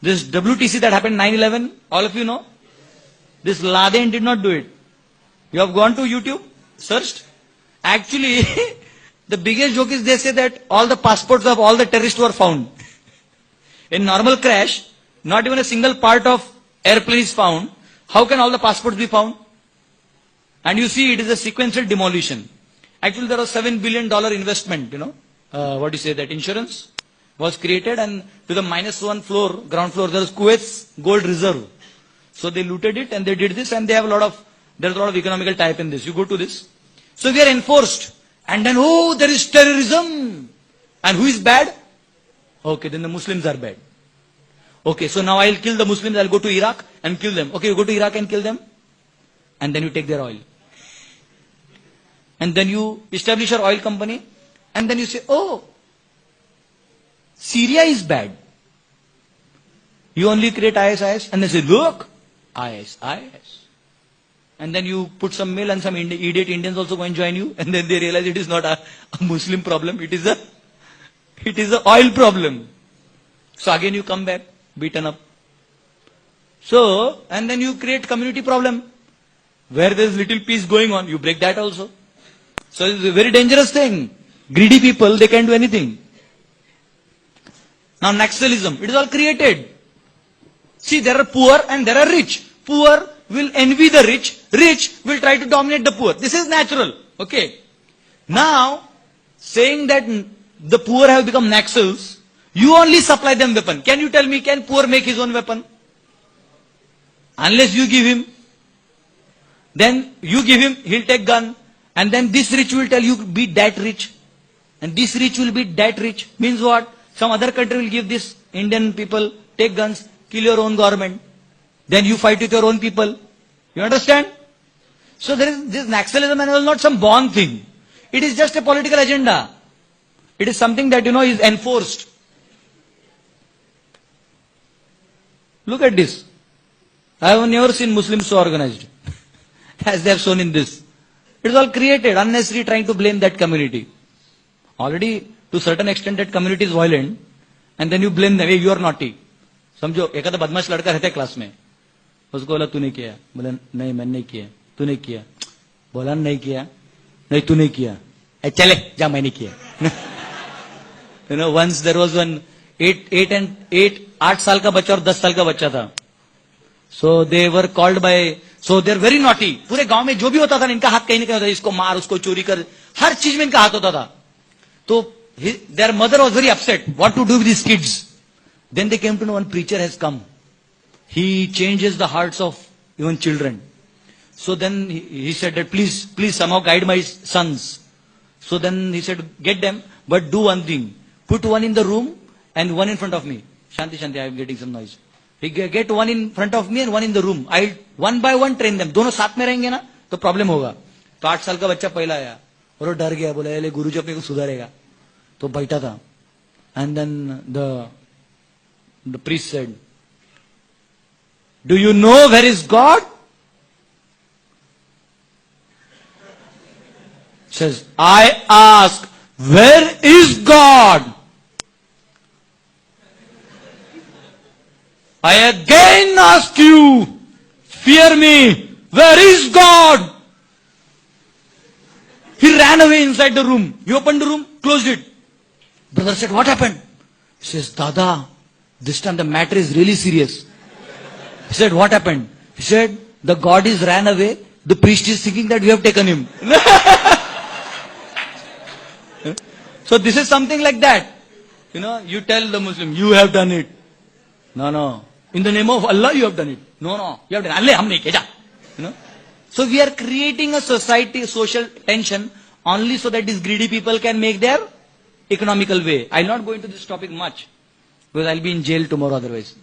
This WTC that happened 9/11, all of you know. This Laden did not do it. You have gone to YouTube, searched. Actually, the biggest joke is they say that all the passports of all the terrorists were found. In normal crash, not even a single part of airplane is found. How can all the passports be found? And you see, it is a sequential demolition. Actually, there was $7 billion investment, what do you say, that insurance was created, and to the -1 floor, ground floor, there was Kuwait's gold reserve. So they looted it and they did this, and they have there's a lot of economical type in this. You go to this. So we are enforced. And then, there is terrorism. And who is bad? Okay, then the Muslims are bad. Okay, so now I'll kill the Muslims, I'll go to Iraq and kill them. Okay, you go to Iraq and kill them. And then you take their oil. And then you establish your oil company. And then you say, Syria is bad. You only create ISIS. And they say, look, IS. And then you put some mail and some idiot Indians also go and join you. And then they realize it is not a Muslim problem. It is a oil problem. So again you come back, beaten up. So, and then you create community problem. Where there is little peace going on, you break that also. So it's a very dangerous thing. Greedy people, they can do anything. Now Naxalism, it is all created. See, there are poor and there are rich. Poor will envy the rich. Rich will try to dominate the poor. This is natural. Okay. Now, saying that the poor have become Naxals, you only supply them weapon. Can you tell me, can poor make his own weapon? Unless you give him. Then you give him, he'll take gun. And then this rich will tell you, be that rich. And this rich will be that rich. Means what? Some other country will give this Indian people, take guns, kill your own government. Then you fight with your own people. You understand? So there is this Naxalism and it was not some born thing. It is just a political agenda. It is something that, is enforced. Look at this. I have never seen Muslims so organized as they have shown in this. It is all created, unnecessary trying to blame that community. Already, to a certain extent, that community is violent, and then you blame them, hey, you are naughty. समझो एक आधा बदमाश लड़का रहता है class में, उसको बोला तूने किया, बोला नहीं मैंने नहीं किया, तूने किया, बोला नहीं किया, नहीं तूने किया, चले जा मैंने किया. Once there was one 8 साल का बच्चा और 10 साल का बच्चा था. So they were called by, so they are very naughty. पूरे गांव में जो भी होता था इनका हाथ कहीं ना कहीं होता था, इसको मार, उसको चोरी कर, हर चीज में इनका हाथ होता था. तो their mother was very upset. What to do with these kids? Then they came to know one preacher has come. He changes the hearts of even children. So then he said that please somehow guide my sons. So then he said, get them, but do one thing. Put one in the room and one in front of me. Shanti, I am getting some noise. He get one in front of me and one in the room. I'll one by one train them. दोनों साथ में रहेंगे ना तो problem होगा. तो 8 साल का बच्चा पहला आया और वो डर गया, बोला ये गुरुजी अपने को सुधारेगा. तो बैठा था. And then the priest said, do you know where is God? Says, I ask, where is God? I again ask you, fear me, where is God? He ran away inside the room. He opened the room, closed it. Brother said, what happened? He says, Dada, this time the matter is really serious. He said, what happened? He said, the God is ran away. The priest is thinking that we have taken him. So this is something like that. You tell the Muslim, you have done it. No. In the name of Allah, you have done it. No. You have done it. Allah, hum nahi kiya. So we are creating a social tension only so that these greedy people can make their economical way. I'll not go into this topic much because I'll be in jail tomorrow otherwise.